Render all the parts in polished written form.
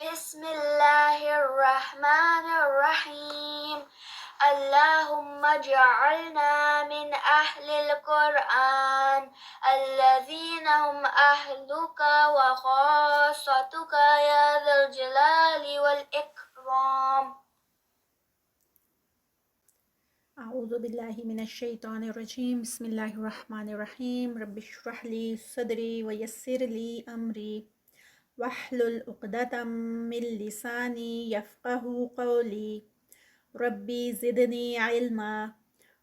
بسم الله الرحمن الرحيم اللهم اجعلنا من أهل القرآن الذين هم أهلك وخاصتك يا ذا الجلال والإكرام. اعوذ باللہ من الشیطان الرجیم بسم اللہ الرحمن الرحیم رب اشرح لی صدری ویسر لی امری واحلل عقدۃ من لسانی یفقہوا قولی ربی زدنی علما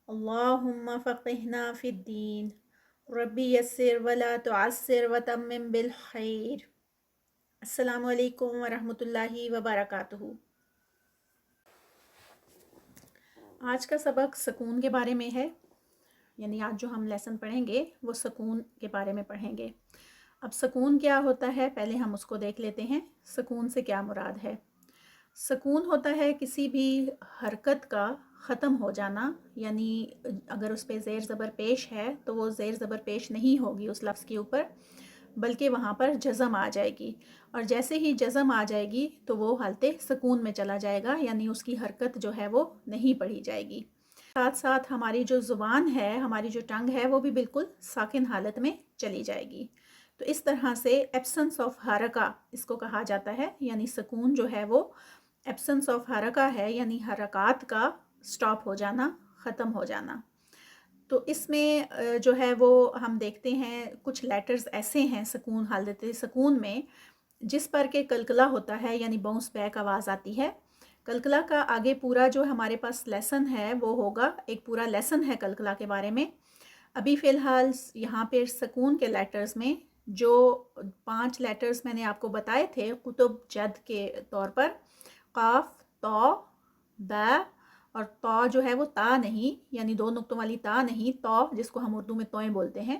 اللہم فقہنا فی الدین ربی یسر ولا تعسر وتمم بالخیر۔ السلام علیکم ورحمۃ اللہ وبرکاتہ۔ آج کا سبق سکون کے بارے میں ہے، یعنی آج جو ہم لیسن پڑھیں گے وہ سکون کے بارے میں پڑھیں گے۔ اب سکون کیا ہوتا ہے پہلے ہم اس کو دیکھ لیتے ہیں۔ سکون سے کیا مراد ہے؟ سکون ہوتا ہے کسی بھی حرکت کا ختم ہو جانا، یعنی اگر اس پہ زیر زبر پیش ہے تو وہ زیر زبر پیش نہیں ہوگی اس لفظ کے اوپر، بلکہ وہاں پر جزم آ جائے گی، اور جیسے ہی جزم آ جائے گی تو وہ حالت سکون میں چلا جائے گا، یعنی اس کی حرکت جو ہے وہ نہیں پڑھی جائے گی۔ ساتھ ساتھ ہماری جو زبان ہے، ہماری جو ٹنگ ہے، وہ بھی بالکل ساکن حالت میں چلی جائے گی۔ تو اس طرح سے ایبسنس آف حرکہ اس کو کہا جاتا ہے، یعنی سکون جو ہے وہ ایبسنس آف حرکہ ہے، یعنی حرکات کا سٹاپ ہو جانا، ختم ہو جانا۔ تو اس میں جو ہے وہ ہم دیکھتے ہیں کچھ لیٹرز ایسے ہیں سکون، حالت سکون میں، جس پر کہ کلکلا ہوتا ہے، یعنی باؤنس بیک آواز آتی ہے۔ کلکلا کا آگے پورا جو ہمارے پاس لیسن ہے وہ ہوگا، ایک پورا لیسن ہے کلکلا کے بارے میں۔ ابھی فی الحال یہاں پہ سکون کے لیٹرز میں جو 5 لیٹرز میں نے آپ کو بتائے تھے قطب جد کے طور پر، قاف، تو، با، اور تو جو ہے وہ تا نہیں، یعنی 2 نقطوں والی تا نہیں، تو جس کو ہم اردو میں توئیں بولتے ہیں،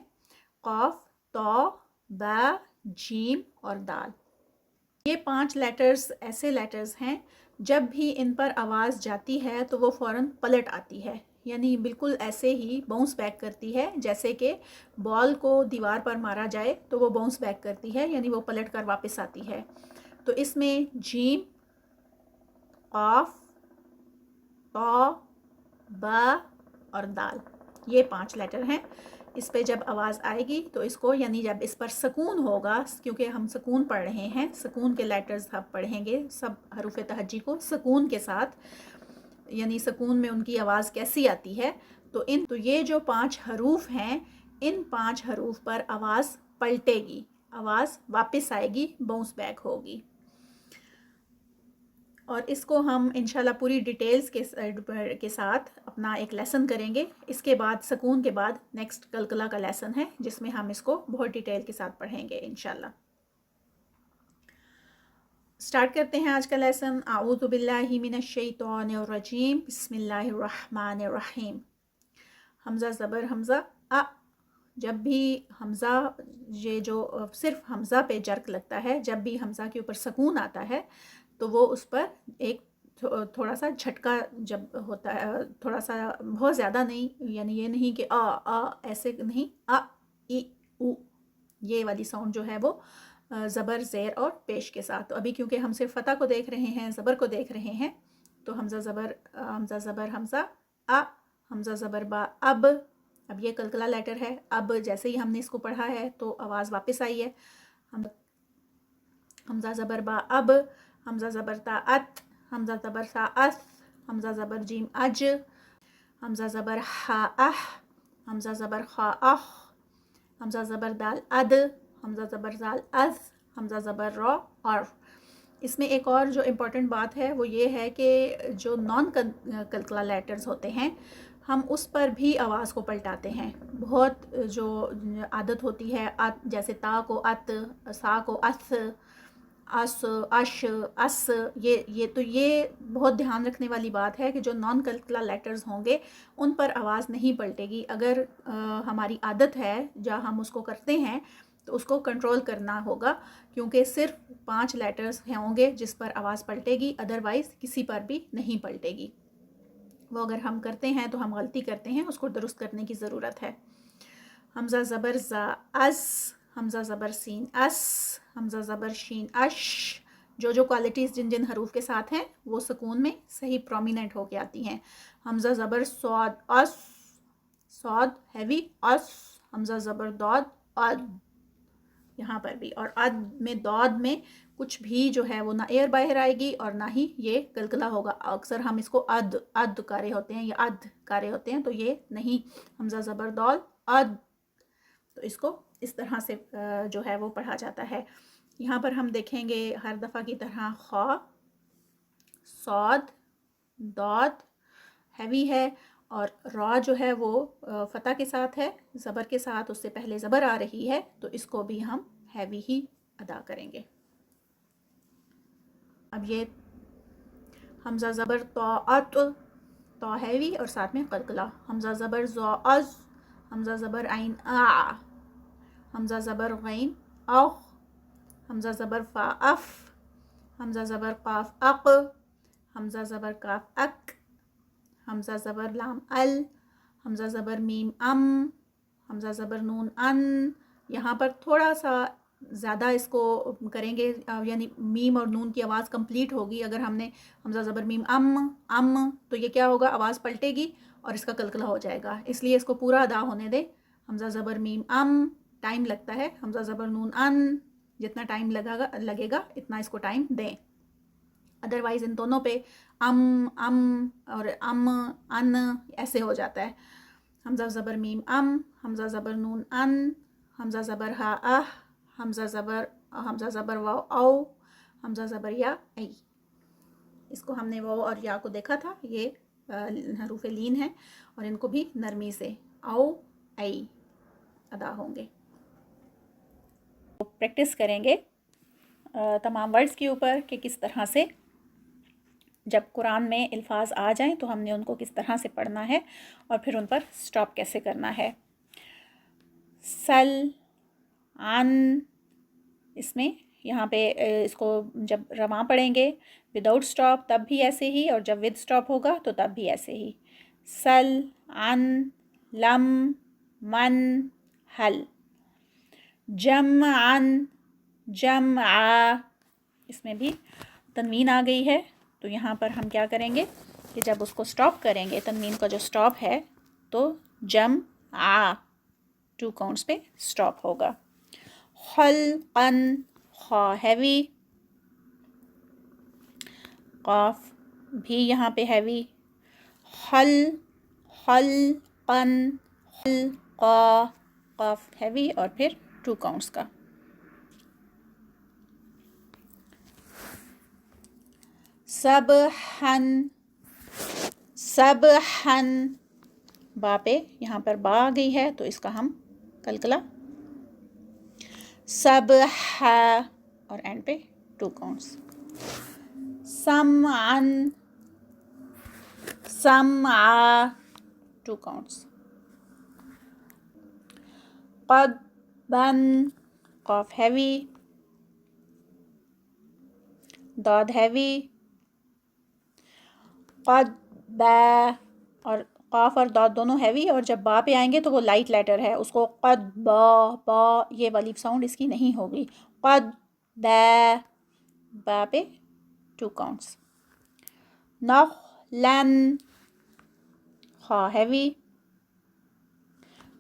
قاف، تو، با، جیم اور دال۔ یہ 5 لیٹرز ایسے لیٹرز ہیں جب بھی ان پر آواز جاتی ہے تو وہ فوراً پلٹ آتی ہے، یعنی بالکل ایسے ہی باؤنس بیک کرتی ہے، جیسے کہ بال کو دیوار پر مارا جائے تو وہ باؤنس بیک کرتی ہے، یعنی وہ پلٹ کر واپس آتی ہے۔ تو اس میں جیم، قاف، تو، با اور دال، یہ 5 لیٹر ہیں۔ اس پہ جب آواز آئے گی تو اس کو، یعنی جب اس پر سکون ہوگا، کیونکہ ہم سکون پڑھ رہے ہیں، سکون کے لیٹرز ہم پڑھیں گے سب حروف تہجی کو سکون کے ساتھ، یعنی سکون میں ان کی آواز کیسی آتی ہے۔ تو یہ جو 5 حروف ہیں، ان 5 حروف پر آواز پلٹے گی، آواز واپس آئے گی، باؤنس بیک ہوگی۔ اور اس کو ہم انشاءاللہ پوری ڈیٹیلز کے ساتھ اپنا ایک لیسن کریں گے۔ اس کے بعد سکون کے بعد نیکسٹ کلکلا کا لیسن ہے، جس میں ہم اس کو بہت ڈیٹیل کے ساتھ پڑھیں گے انشاءاللہ۔ سٹارٹ کرتے ہیں آج کا لیسن۔ اعوذ باللہ من الشیطان الرجیم بسم اللہ الرحمن الرحیم۔ حمزہ زبر حمزہ ا، جب بھی حمزہ، یہ جو صرف حمزہ پہ جرک لگتا ہے، جب بھی حمزہ کے اوپر سکون آتا ہے تو وہ اس پر ایک تھوڑا سا جھٹکا جب ہوتا ہے، تھوڑا سا، بہت زیادہ نہیں، یعنی یہ نہیں کہ ایسے نہیں، ای او، یہ والی ساؤنڈ جو ہے وہ زبر زیر اور پیش کے ساتھ۔ تو ابھی کیونکہ ہم صرف فتح کو دیکھ رہے ہیں، زبر کو دیکھ رہے ہیں، تو حمزہ زبر حمزہ حمزہ زبر با اب یہ کلکلا لیٹر ہے۔ اب جیسے ہی ہم نے اس کو پڑھا ہے تو آواز واپس آئی ہے۔ حمزہ زبر با اب، حمزہ زبر تا ات، حمزہ زبر سا اس، حمزہ زبر جیم اج، حمزہ زبر ہا اح، حمزہ زبر خا اخ، حمزہ زبر دال اد، حمزہ زبر زال از، حمزہ زبر را اور۔ اس میں ایک اور جو امپورٹنٹ بات ہے وہ یہ ہے کہ جو نان کلکلا لیٹرز ہوتے ہیں، ہم اس پر بھی آواز کو پلٹاتے ہیں۔ بہت جو عادت ہوتی ہے، جیسے تا کو ات، سا کو اس، اس، اش، اس، یہ بہت دھیان رکھنے والی بات ہے کہ جو نان کلکلا لیٹرز ہوں گے ان پر آواز نہیں پلٹے گی۔ اگر ہماری عادت ہے جہاں ہم اس کو کرتے ہیں تو اس کو کنٹرول کرنا ہوگا، کیونکہ صرف 5 لیٹرز ہوں گے جس پر آواز پلٹے گی، ادروائز کسی پر بھی نہیں پلٹے گی۔ وہ اگر ہم کرتے ہیں تو ہم غلطی کرتے ہیں، اس کو درست کرنے کی ضرورت ہے۔ حمزہ زبر زا از، حمزہ زبر سین اس، حمزہ زبر شین اش، جو کوالٹیز جن جن حروف کے ساتھ ہیں وہ سکون میں صحیح پرومیننٹ ہو کے آتی ہیں. حمزہ زبر صاد اس، صاد ہیوی اس. حمزہ زبر داد اد، یہاں پر بھی. اور اد میں داد میں کچھ بھی جو ہے وہ نہ ایئر باہر آئے گی اور نہ ہی یہ کلکلا ہوگا. اکثر ہم اس کو اد کر رہے ہوتے ہیں یا اد کر رہے ہوتے ہیں، تو یہ نہیں. حمزہ زبر دال اد، تو اس کو اس طرح سے جو ہے وہ پڑھا جاتا ہے. یہاں پر ہم دیکھیں گے ہر دفعہ کی طرح خا، صاد، داد ہیوی ہے، اور را جو ہے وہ فتح کے ساتھ ہے، زبر کے ساتھ. اس سے پہلے زبر آ رہی ہے تو اس کو بھی ہم ہیوی ہی ادا کریں گے. اب یہ حمزہ زبر طاعت، طا ہیوی اور ساتھ میں قلقلہ. حمزہ زبر زا از، حمزہ زبر عین آ، حمزہ زبر غین اخ، حمزہ زبر فا اف، حمزہ زبر قاف اق، حمزہ زبر کاف اک، حمزہ زبر لام ال، حمزہ زبر میم ام، حمزہ زبر نون ان. یہاں پر تھوڑا سا زیادہ اس کو کریں گے، یعنی میم اور نون کی آواز کمپلیٹ ہوگی. اگر ہم نے حمزہ زبر میم ام تو یہ کیا ہوگا، آواز پلٹے گی اور اس کا کلکلہ ہو جائے گا. اس لیے اس کو پورا ادا ہونے دیں. حمزہ زبر میم ام ٹائم لگتا ہے، حمزہ زبر نون ان جتنا ٹائم لگے گا اتنا اس کو ٹائم دیں. ادروائز ان دونوں پہ ام اور ان ایسے ہو جاتا ہے. حمزہ زبر میم ام، حمزہ زبر نون ان، حمزہ زبر ہا اہ، حمزہ زبر واو او، حمزہ زبر یا ای. اس کو ہم نے واو اور یا کو دیکھا تھا، یہ حروف لین ہیں اور ان کو بھی نرمی سے او ای ادا ہوں گے. پریکٹس کریں گے تمام ورڈز کے اوپر کہ کس طرح سے جب قرآن میں الفاظ آ جائیں تو ہم نے ان کو کس طرح سے پڑھنا ہے اور پھر ان پر سٹاپ کیسے کرنا ہے. سل، عن، اس میں یہاں پہ اس کو جب رواں پڑھیں گے وداؤٹ سٹاپ تب بھی ایسے ہی، اور جب ود سٹاپ ہوگا تو تب بھی ایسے ہی. سل، عن، لم، من، حل. جمعن، جمع، اس میں بھی تنوین آ گئی ہے تو یہاں پر ہم کیا کریں گے کہ جب اس کو سٹاپ کریں گے، تنوین کا جو سٹاپ ہے، تو جمع 2 کاؤنٹس پہ سٹاپ ہوگا. خلقن، خا ہیوی، قاف بھی یہاں پہ ہیوی. خلقن، خلقا، قاف ہیوی اور پھر 2 کاؤنٹس کا. سبحن، سبحن، با پہ یہاں پر با آ گئی ہے تو اس کا ہم کلکلہ سبح اور اینڈ پہ 2 کاؤنٹس. سمعن، سمع 2 کاؤنٹس. قدبن، قاف ہیوی، داد ہیوی. قدبا، اور قاف اور داد دونوں ہیوی، اور جب با پہ آئیں گے تو وہ لائٹ لیٹر ہے، اس کو قد با یہ والی ساؤنڈ اس کی نہیں ہوگی. قد با پہ 2 کاؤنٹس. نخلن، خا ہیوی،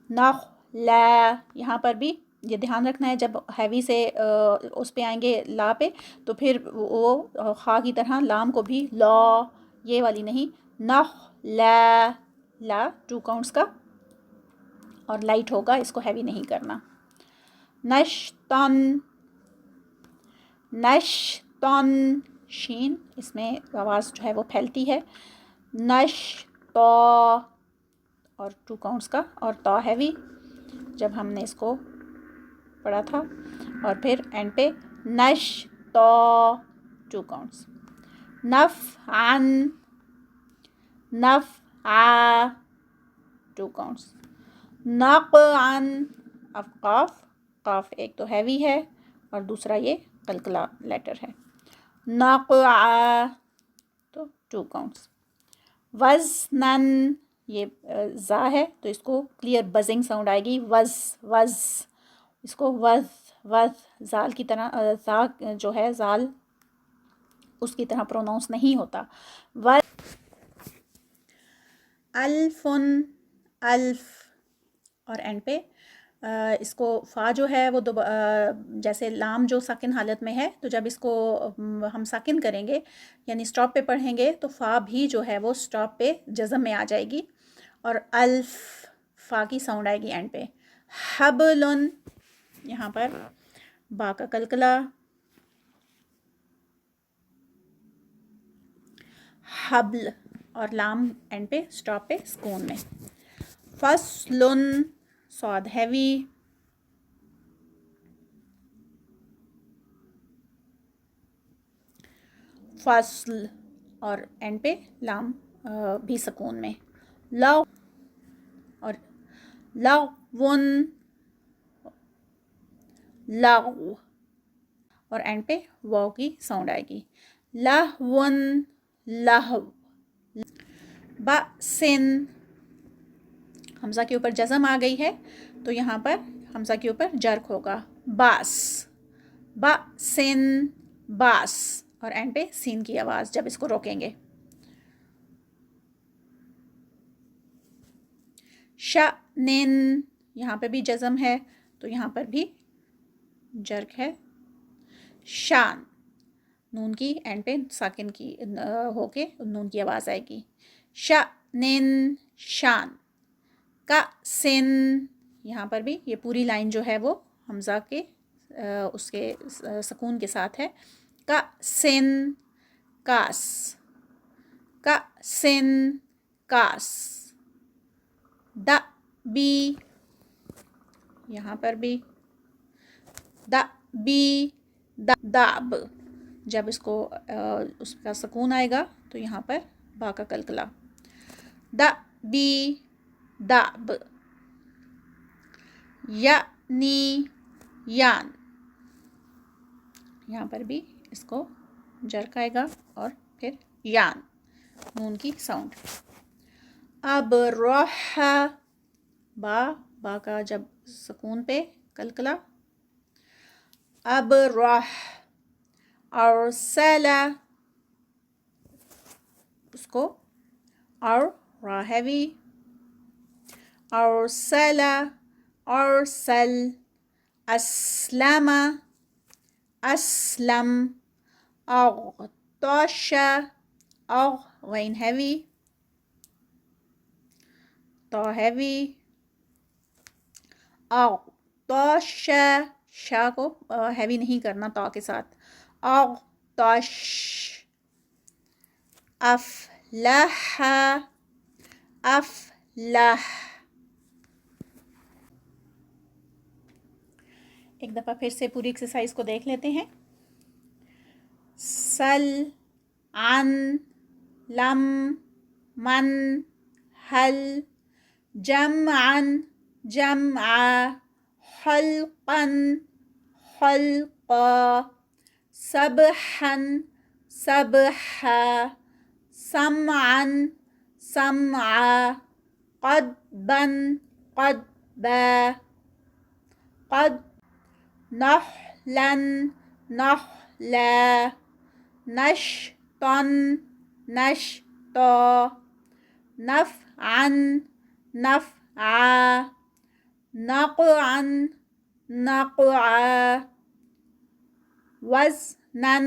نخلا، یہاں پر بھی یہ دھیان رکھنا ہے جب ہیوی سے اس پہ آئیں گے لا پہ تو پھر وہ خا کی طرح لام کو بھی لا یہ والی نہیں. نخلا، لا 2 کاؤنٹس کا اور لائٹ ہوگا، اس کو ہیوی نہیں کرنا. نشتن، نشتن، شین اس میں آواز جو ہے وہ پھیلتی ہے. نشتا اور 2 کاؤنٹس کا، اور تا ہیوی جب ہم نے اس کو پڑھا تھا، اور پھر اینڈ پہ نشتا 2 کاؤنٹس. نفعن، نفع 2 کاؤنٹس. نقعن، اب قاف، قاف ایک تو ہیوی ہے اور دوسرا یہ قلقلہ لیٹر ہے. نقع تو 2 کاؤنٹس. وزنن، یہ زا ہے تو اس کو کلیئر بزنگ ساؤنڈ آئے گی. وز، وز، اس کو وز، وز، زال کی طرح زا جو ہے زال اس کی طرح پروناؤنس نہیں ہوتا. الفن، الف، اور اینڈ پہ اس کو فا جو ہے وہ جیسے لام جو ساکن حالت میں ہے، تو جب اس کو ہم ساکن کریں گے یعنی اسٹاپ پہ پڑھیں گے تو فا بھی جو ہے وہ اسٹاپ پہ جزم میں آ جائے گی، اور الف فا کی ساؤنڈ آئے گی اینڈ پہ. حبلن، یہاں پر با کا کلکلا، حبل، اور لام اینڈ پہ اسٹاپ پہ سکون میں. فصلن، صاد ہیوی، فصل، اور اینڈ پہ لام بھی سکون میں. لو، اور لغون، لغو، اور اینڈ پہ واو کی ساؤنڈ آئے گی. لہون، لہو. بأسن، حمزہ کے اوپر جزم آ گئی ہے تو یہاں پر حمزہ کے اوپر جرک ہوگا. باس، بأسن، باس، اور اینڈ پہ سین کی آواز جب اس کو روکیں گے. شأنن، یہاں پہ بھی جزم ہے تو یہاں پر بھی جرک ہے. شان، نون کی اینڈ پہ ساکن کی ہو کے نون کی آواز آئے گی. شأنن، شان. کأسن، یہاں پر بھی یہ پوری لائن جو ہے وہ حمزہ کے اس کے سکون کے ساتھ ہے. کأسن، کاس. کأسن، کاس. دأبی، یہاں پر بھی دأبی، دأب، جب اس کو اس کا سکون آئے گا تو یہاں پر با کا کلکلا. دأبی، دأب. یعنی، یان، یہاں پر بھی اس کو جرک آئے گا اور پھر یان، نون کی ساؤنڈ. ابرح، با کا جب سکون پہ کلکلا. ابرح. ارسل، اس کو اور را ہیوی. ارسل، ارسل. اسلم، اسلم. اغطش، غین ہیوی، تا ہیوی. اغطش، شا کو ہیوی نہیں کرنا تا کے ساتھ. اغطش. افلح، افلح. ایک دفعہ پھر سے پوری ایکسرسائز کو دیکھ لیتے ہیں. سل، عن، لم، من، هل. جمعا، جمعا. حلقا، حلقا. سبحا، سبحا. سمعا، سمعا. قدبا، قدبا. قد. نحلا، نحلا. نشطا، نشطا. نفعا، نفعا. نقعا، نقعا. وزنا،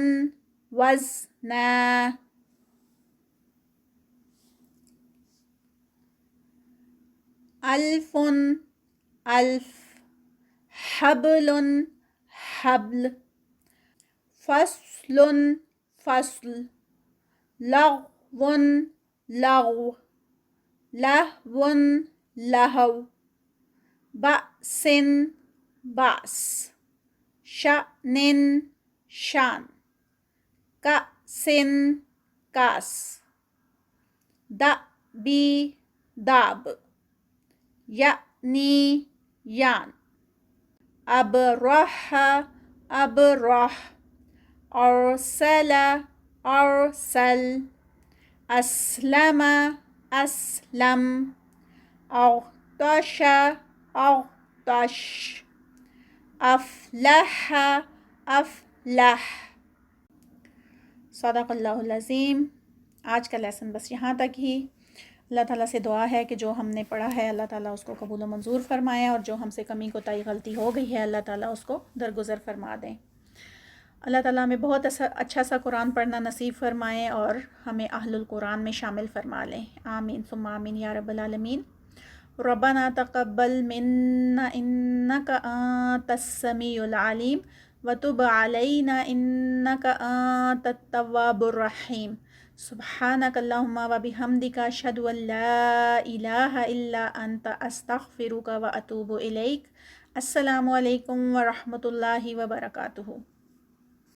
وزنا. ألف، ألف. حبل، حبل. فصل، فصل. لغو، لغو. لهو، لهو. بأس، بأس. شأن، شان. كأس، كأس. دأبي، دأب. يعني، يان. أبرح، أبرح. أرسل، أرسل. أسلم، أسلم. أغطش، أغطش. أفلح، أفلح. صدق اللہ العظیم۔ آج کا لیسن بس یہاں تک ہی۔ اللہ تعالیٰ سے دعا ہے کہ جو ہم نے پڑھا ہے اللہ تعالیٰ اس کو قبول و منظور فرمائے، اور جو ہم سے کمی کوتاہی غلطی ہو گئی ہے اللہ تعالیٰ اس کو درگزر فرما دیں۔ اللہ تعالیٰ ہمیں بہت اچھا سا قرآن پڑھنا نصیب فرمائیں اور ہمیں اہل القرآن میں شامل فرما لیں، آمین ثم آمین یا رب العالمین۔ ربنا تقبل منا انک انت السمیع العلیم وتب علینا انک انت التواب الرحیم۔ سبحانک اللہم وبحمدک اشہد ان لا الہ الا انت استغفرک واتوب الیک۔ السلام علیکم ورحمۃ اللہ وبرکاتہ۔